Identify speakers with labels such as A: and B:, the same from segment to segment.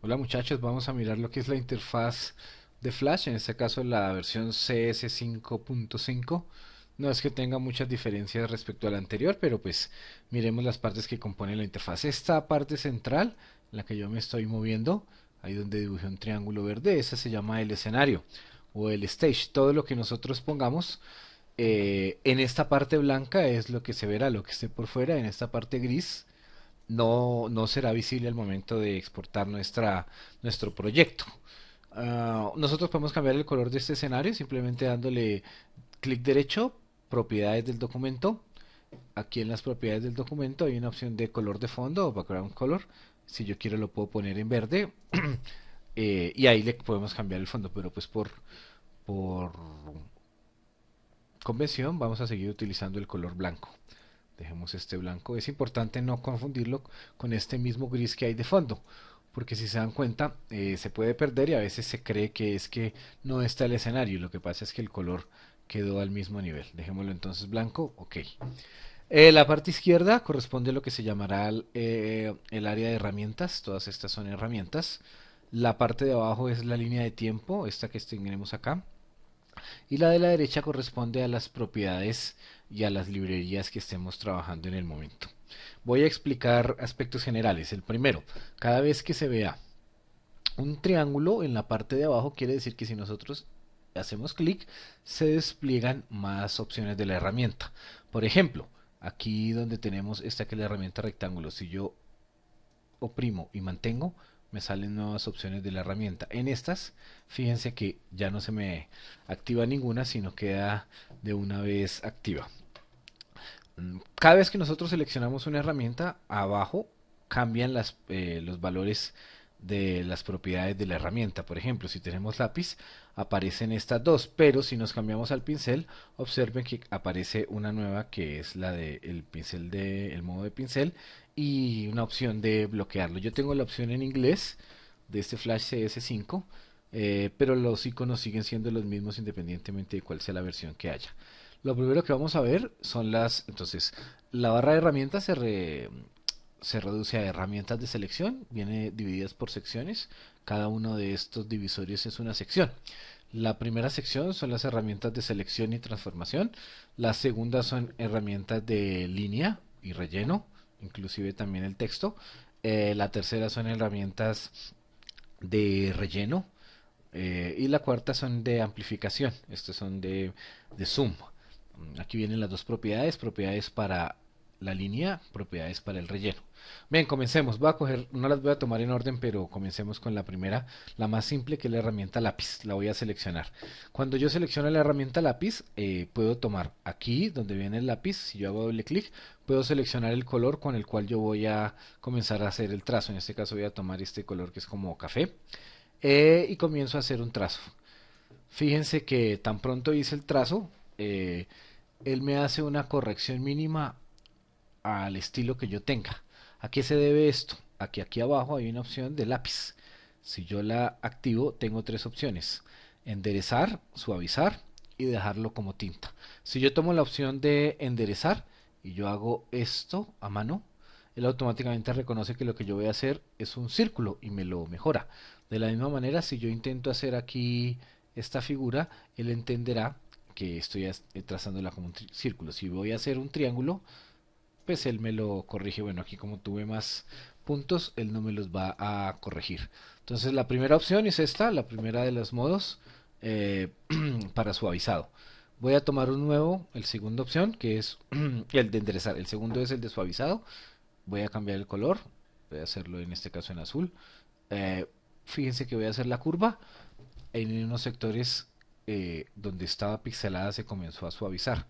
A: Hola muchachos, vamos a mirar lo que es la interfaz de Flash, en este caso la versión CS 5.5. No es que tenga muchas diferencias respecto a la anterior, pero pues miremos las partes que componen la interfaz. Esta parte central, en la que yo me estoy moviendo, ahí donde dibujé un triángulo verde, esa se llama el escenario o el stage. Todo lo que nosotros pongamos en esta parte blanca es lo que se verá, lo que esté por fuera, en esta parte gris no será visible al momento de exportar nuestro proyecto. Nosotros podemos cambiar el color de este escenario simplemente dándole clic derecho, propiedades del documento. Aquí en las propiedades del documento hay una opción de color de fondo o background color. Si yo quiero lo puedo poner en verde y ahí le podemos cambiar el fondo, pero pues por convención vamos a seguir utilizando el color blanco. Dejemos este blanco. Es importante no confundirlo con este mismo gris que hay de fondo, porque si se dan cuenta se puede perder y a veces se cree que es que no está el escenario. Lo que pasa es que el color quedó al mismo nivel. Dejémoslo entonces blanco. Ok. La parte izquierda corresponde a lo que se llamará el área de herramientas. Todas estas son herramientas. La parte de abajo es la línea de tiempo, esta que tenemos acá. Y la de la derecha corresponde a las propiedades y a las librerías que estemos trabajando en el momento. Voy a explicar aspectos generales. El primero, cada vez que se vea un triángulo en la parte de abajo, quiere decir que si nosotros hacemos clic, se despliegan más opciones de la herramienta. Por ejemplo, aquí donde tenemos esta que es la herramienta rectángulo, si yo oprimo y mantengo, me salen nuevas opciones de la herramienta. En estas, fíjense que ya no se me activa ninguna, sino queda de una vez activa. Cada vez que nosotros seleccionamos una herramienta, abajo cambian los valores de las propiedades de la herramienta. Por ejemplo, si tenemos lápiz, aparecen estas dos, pero si nos cambiamos al pincel, observen que aparece una nueva que es la del pincel el modo de pincel y una opción de bloquearlo. Yo tengo la opción en inglés de este Flash CS5, pero los iconos siguen siendo los mismos independientemente de cuál sea la versión que haya. Lo primero que vamos a ver son entonces, la barra de herramientas se reduce a herramientas de selección, viene divididas por secciones, cada uno de estos divisorios es una sección. La primera sección son las herramientas de selección y transformación, la segunda son herramientas de línea y relleno, inclusive también el texto, la tercera son herramientas de relleno, y la cuarta son de amplificación, estos son de zoom. Aquí vienen las dos propiedades, propiedades para la línea, propiedades para el relleno. Bien, comencemos. Voy a coger, no las voy a tomar en orden, pero comencemos con la primera, la más simple, que es la herramienta lápiz. La voy a seleccionar. Cuando yo selecciono la herramienta lápiz, puedo tomar aquí donde viene el lápiz. Si yo hago doble clic, puedo seleccionar el color con el cual yo voy a comenzar a hacer el trazo. En este caso voy a tomar este color que es como café, y comienzo a hacer un trazo. Fíjense que tan pronto hice el trazo, él me hace una corrección mínima al estilo que yo tenga. ¿A qué se debe esto? A que aquí abajo hay una opción de lápiz. Si yo la activo, tengo tres opciones: enderezar, suavizar y dejarlo como tinta. Si yo tomo la opción de enderezar y yo hago esto a mano, él automáticamente reconoce que lo que yo voy a hacer es un círculo y me lo mejora. De la misma manera, si yo intento hacer aquí esta figura, él entenderá que estoy trazándola como un círculo. Si voy a hacer un triángulo, pues él me lo corrige. Bueno, aquí como tuve más puntos, él no me los va a corregir. Entonces la primera opción es esta, la primera de los modos, eh, para suavizado. Voy a tomar un nuevo, el segunda opción, que es el de enderezar. El segundo es el de suavizado. Voy a cambiar el color, voy a hacerlo en este caso en azul. Eh, Fíjense que voy a hacer la curva. En unos sectores donde estaba pixelada se comenzó a suavizar.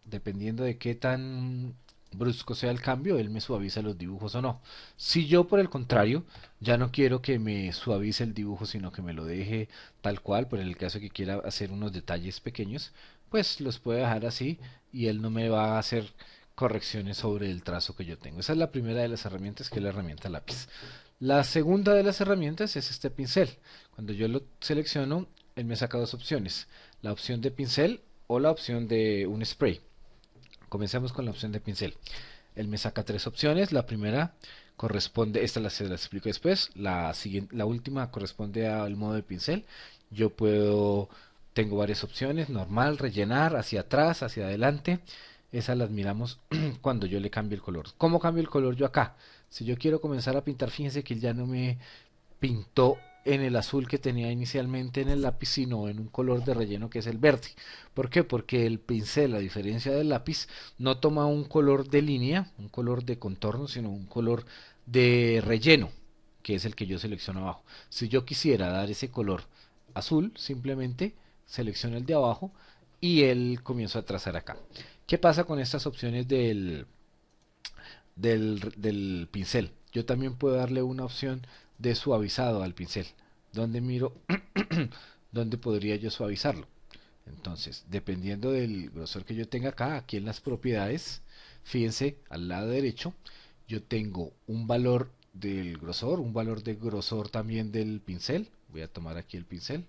A: Dependiendo de qué tan brusco sea el cambio, él me suaviza los dibujos o no. Si yo, por el contrario, ya no quiero que me suavice el dibujo, sino que me lo deje tal cual, por el caso que quiera hacer unos detalles pequeños, pues los puedo dejar así y él no me va a hacer correcciones sobre el trazo que yo tengo. Esa es la primera de las herramientas, que es la herramienta lápiz. La segunda de las herramientas es este pincel. Cuando yo lo selecciono, él me saca dos opciones: la opción de pincel o la opción de un spray. Comencemos con la opción de pincel. Él me saca tres opciones. La primera corresponde, se las explico después, la última corresponde al modo de pincel. Yo puedo, tengo varias opciones, normal, rellenar, hacia atrás, hacia adelante. Esas las miramos cuando yo le cambio el color. ¿Cómo cambio el color yo acá? Si yo quiero comenzar a pintar, fíjense que él ya no me pintó en el azul que tenía inicialmente en el lápiz, sino en un color de relleno que es el verde. ¿Por qué? Porque el pincel, a diferencia del lápiz, no toma un color de línea, un color de contorno, sino un color de relleno, que es el que yo selecciono abajo. Si yo quisiera dar ese color azul, simplemente selecciono el de abajo y él comienzo a trazar acá. ¿Qué pasa con estas opciones del pincel? Yo también puedo darle una opción de suavizado al pincel. Donde miro, donde podría yo suavizarlo. Entonces, dependiendo del grosor que yo tenga acá, aquí en las propiedades, fíjense, al lado derecho, yo tengo un valor del grosor, un valor de grosor también del pincel. Voy a tomar aquí el pincel,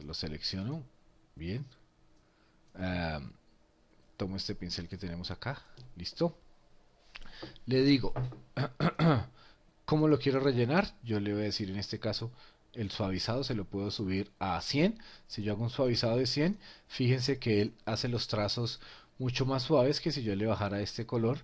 A: lo selecciono, bien. Ah, tomo este pincel que tenemos acá, listo. Le digo, ¿cómo lo quiero rellenar? Yo le voy a decir en este caso, el suavizado se lo puedo subir a 100. Si yo hago un suavizado de 100, fíjense que él hace los trazos mucho más suaves que si yo le bajara este color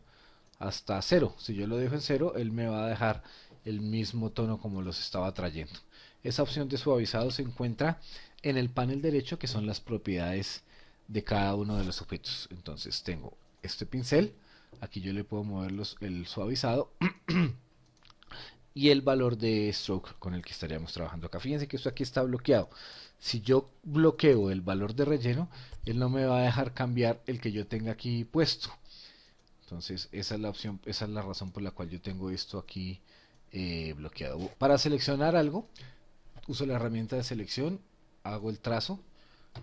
A: hasta 0. Si yo lo dejo en 0, él me va a dejar el mismo tono como los estaba trayendo. Esa opción de suavizado se encuentra en el panel derecho, que son las propiedades de cada uno de los objetos. Entonces tengo este pincel, aquí yo le puedo mover el suavizado y el valor de stroke con el que estaríamos trabajando acá. Fíjense que esto aquí está bloqueado. Si yo bloqueo el valor de relleno, él no me va a dejar cambiar el que yo tenga aquí puesto. Entonces esa es la opción, esa es la razón por la cual yo tengo esto aquí bloqueado. Para seleccionar algo, uso la herramienta de selección, hago el trazo,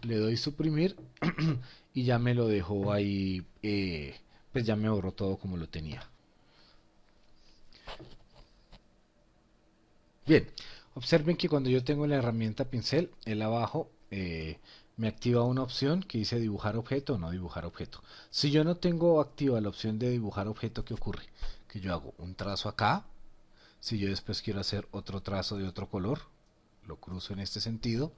A: le doy suprimir y ya me lo dejo ahí, pues ya me borró todo como lo tenía. Bien, observen que cuando yo tengo la herramienta pincel, el abajo me activa una opción que dice dibujar objeto o no dibujar objeto. Si yo no tengo activa la opción de dibujar objeto, ¿qué ocurre? Que yo hago un trazo acá, si yo después quiero hacer otro trazo de otro color, lo cruzo en este sentido,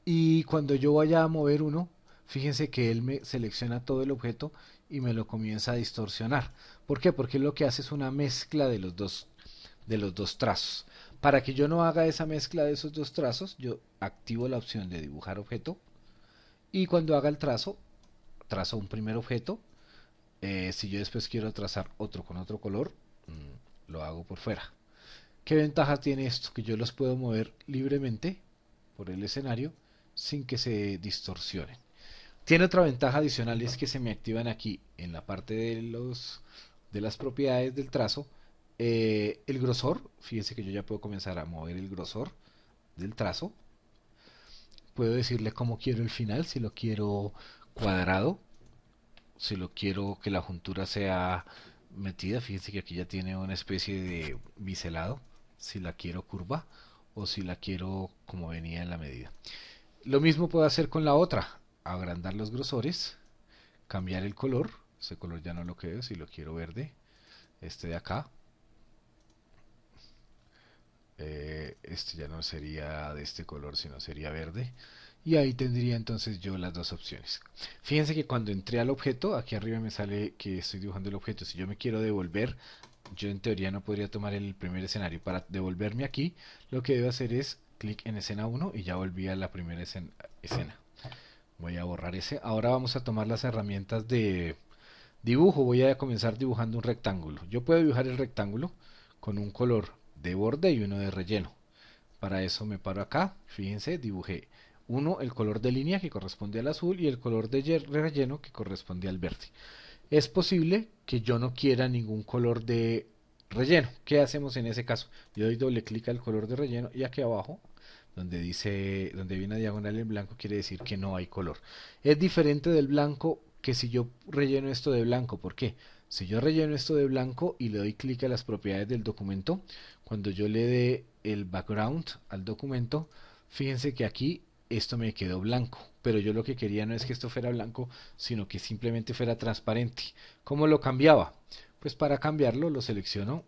A: y cuando yo vaya a mover uno, fíjense que él me selecciona todo el objeto y me lo comienza a distorsionar. ¿Por qué? Porque lo que hace es una mezcla de los dos trazos. Para que yo no haga esa mezcla de esos dos trazos, yo activo la opción de dibujar objeto y cuando haga el trazo, trazo un primer objeto. Si yo después quiero trazar otro con otro color, lo hago por fuera. ¿Qué ventaja tiene esto? Que yo los puedo mover libremente por el escenario sin que se distorsionen. Tiene otra ventaja adicional, es que se me activan aquí en la parte de las propiedades del trazo el grosor. Fíjense que yo ya puedo comenzar a mover el grosor del trazo. Puedo decirle cómo quiero el final, si lo quiero cuadrado, si lo quiero que la juntura sea metida. Fíjense que aquí ya tiene una especie de biselado, si la quiero curva o si la quiero como venía en la medida. Lo mismo puedo hacer con la otra, agrandar los grosores, cambiar el color, ese color ya no lo quiero, si lo quiero verde, este de acá, este ya no sería de este color, sino sería verde. Y ahí tendría entonces yo las dos opciones. Fíjense que cuando entré al objeto, aquí arriba me sale que estoy dibujando el objeto. Si yo me quiero devolver, yo en teoría no podría tomar el primer escenario. Para devolverme aquí, lo que debo hacer es clic en escena 1 y ya volví a la primera escena. Voy a borrar ese. Ahora vamos a tomar las herramientas de dibujo. Voy a comenzar dibujando un rectángulo. Yo puedo dibujar el rectángulo con un color de borde y uno de relleno. Para eso me paro acá, fíjense, dibujé uno, el color de línea que corresponde al azul y el color de relleno que corresponde al verde. Es posible que yo no quiera ningún color de relleno. ¿Qué hacemos en ese caso? Yo doy doble clic al color de relleno y aquí abajo, donde dice, donde viene una diagonal en blanco, quiere decir que no hay color. Es diferente del blanco que si yo relleno esto de blanco. ¿Por qué? Si yo relleno esto de blanco y le doy clic a las propiedades del documento, cuando yo le dé el background al documento, fíjense que aquí esto me quedó blanco, pero yo lo que quería no es que esto fuera blanco, sino que simplemente fuera transparente. ¿Cómo lo cambiaba? Pues para cambiarlo lo selecciono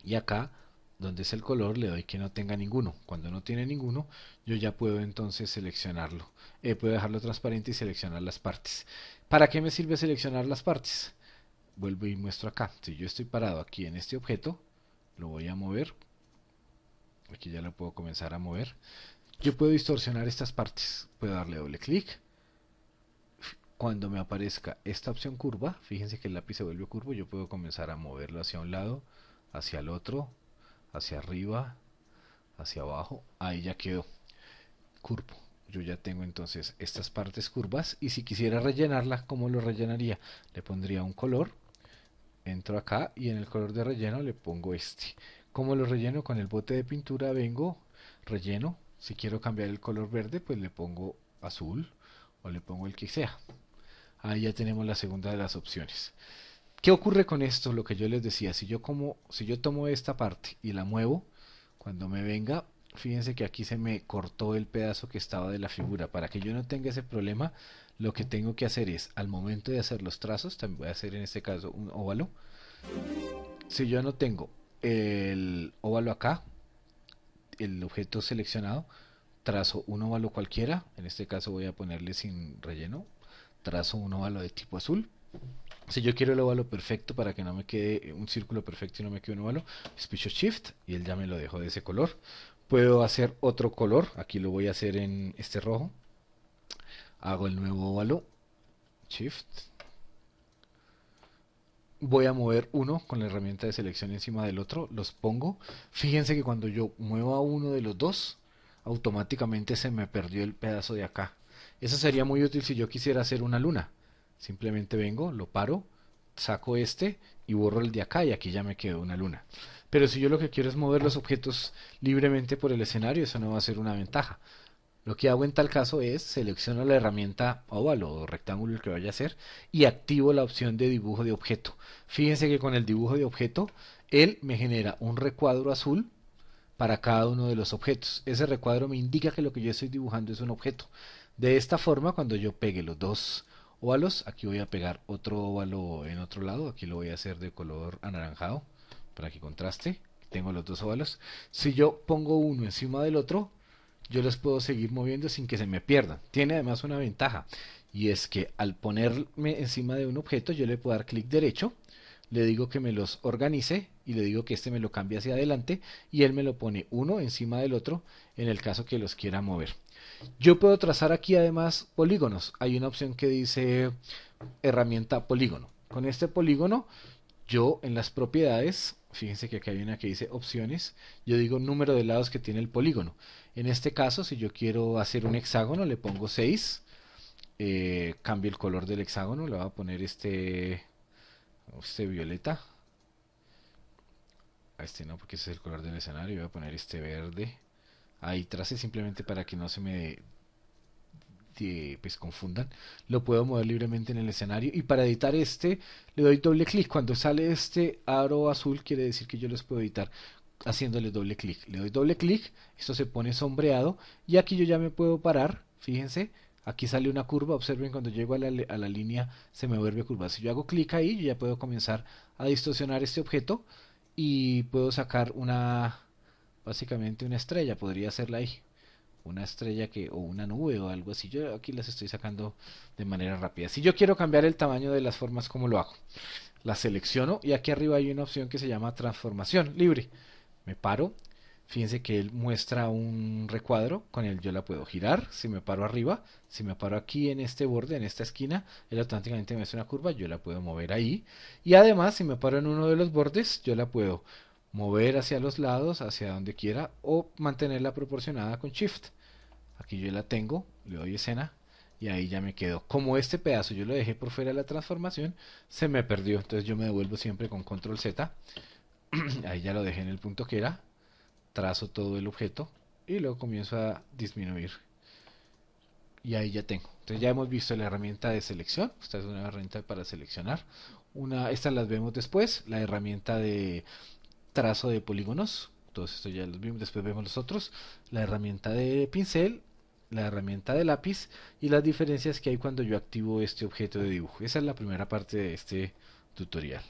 A: y acá donde es el color le doy que no tenga ninguno. Cuando no tiene ninguno, yo ya puedo entonces seleccionarlo. Puedo dejarlo transparente y seleccionar las partes. ¿Para qué me sirve seleccionar las partes? Vuelvo y muestro acá. Si yo estoy parado aquí en este objeto, lo voy a mover. Aquí ya lo puedo comenzar a mover. Yo puedo distorsionar estas partes. Puedo darle doble clic. Cuando me aparezca esta opción curva, fíjense que el lápiz se vuelve curvo, yo puedo comenzar a moverlo hacia un lado, hacia el otro, hacia arriba, hacia abajo. Ahí ya quedó curvo. Yo ya tengo entonces estas partes curvas y si quisiera rellenarla, ¿cómo lo rellenaría? Le pondría un color, entro acá y en el color de relleno le pongo este. ¿Cómo lo relleno? Con el bote de pintura vengo, relleno. Si quiero cambiar el color verde, pues le pongo azul o le pongo el que sea. Ahí ya tenemos la segunda de las opciones. ¿Qué ocurre con esto? Lo que yo les decía, si yo tomo esta parte y la muevo, cuando me venga, fíjense que aquí se me cortó el pedazo que estaba de la figura. Para que yo no tenga ese problema, lo que tengo que hacer es, al momento de hacer los trazos, también voy a hacer en este caso un óvalo. Si yo no tengo el óvalo acá, el objeto seleccionado, trazo un óvalo cualquiera, en este caso voy a ponerle sin relleno, trazo un óvalo de tipo azul. Si yo quiero el óvalo perfecto para que no me quede un círculo perfecto y no me quede un óvalo, picho Shift y él ya me lo dejó de ese color. Puedo hacer otro color, aquí lo voy a hacer en este rojo. Hago el nuevo óvalo, Shift. Voy a mover uno con la herramienta de selección encima del otro, los pongo. Fíjense que cuando yo muevo a uno de los dos, automáticamente se me perdió el pedazo de acá. Eso sería muy útil si yo quisiera hacer una luna. Simplemente vengo, lo paro, saco este y borro el de acá y aquí ya me quedó una luna. Pero si yo lo que quiero es mover los objetos libremente por el escenario, eso no va a ser una ventaja. Lo que hago en tal caso es selecciono la herramienta óvalo o rectángulo que vaya a hacer y activo la opción de dibujo de objeto. Fíjense que con el dibujo de objeto él me genera un recuadro azul para cada uno de los objetos. Ese recuadro me indica que lo que yo estoy dibujando es un objeto. De esta forma, cuando yo pegue los dos óvalos, aquí voy a pegar otro óvalo en otro lado, aquí lo voy a hacer de color anaranjado para que contraste. Tengo los dos óvalos. Si yo pongo uno encima del otro, yo los puedo seguir moviendo sin que se me pierdan. Tiene además una ventaja y es que al ponerme encima de un objeto yo le puedo dar clic derecho, le digo que me los organice y le digo que este me lo cambie hacia adelante y él me lo pone uno encima del otro en el caso que los quiera mover. Yo puedo trazar aquí además polígonos. Hay una opción que dice herramienta polígono. Con este polígono yo en las propiedades, fíjense que aquí hay una que dice opciones, yo digo número de lados que tiene el polígono. En este caso, si yo quiero hacer un hexágono, le pongo 6, cambio el color del hexágono, le voy a poner este violeta, a este no porque ese es el color del escenario, voy a poner este verde, ahí trace simplemente para que no se me pues confundan, lo puedo mover libremente en el escenario y para editar este le doy doble clic. Cuando sale este aro azul quiere decir que yo los puedo editar haciéndole doble clic. Le doy doble clic, esto se pone sombreado y aquí yo ya me puedo parar, fíjense, aquí sale una curva, observen cuando llego a la línea se me vuelve curva. Si yo hago clic ahí yo ya puedo comenzar a distorsionar este objeto y puedo sacar básicamente una estrella, podría hacerla ahí una estrella o una nube o algo así. Yo aquí las estoy sacando de manera rápida. Si yo quiero cambiar el tamaño de las formas, ¿cómo lo hago? Las selecciono y aquí arriba hay una opción que se llama transformación libre. Me paro. Fíjense que él muestra un recuadro, con él yo la puedo girar, si me paro arriba, si me paro aquí en este borde, en esta esquina, él automáticamente me hace una curva, yo la puedo mover ahí. Y además, si me paro en uno de los bordes, yo la puedo mover hacia los lados, hacia donde quiera, o mantenerla proporcionada con Shift. Aquí yo la tengo, le doy escena y ahí ya me quedo. Como este pedazo yo lo dejé por fuera de la transformación, se me perdió. Entonces yo me devuelvo siempre con control Z. Ahí ya lo dejé en el punto que era. Trazo todo el objeto y luego comienzo a disminuir. Y ahí ya tengo. Entonces ya hemos visto la herramienta de selección. Esta es una herramienta para seleccionar. Estas las vemos después. La herramienta de trazo de polígonos. Todos estos ya los vimos. Después vemos los otros. La herramienta de pincel. La herramienta de lápiz. Y las diferencias que hay cuando yo activo este objeto de dibujo. Esa es la primera parte de este tutorial.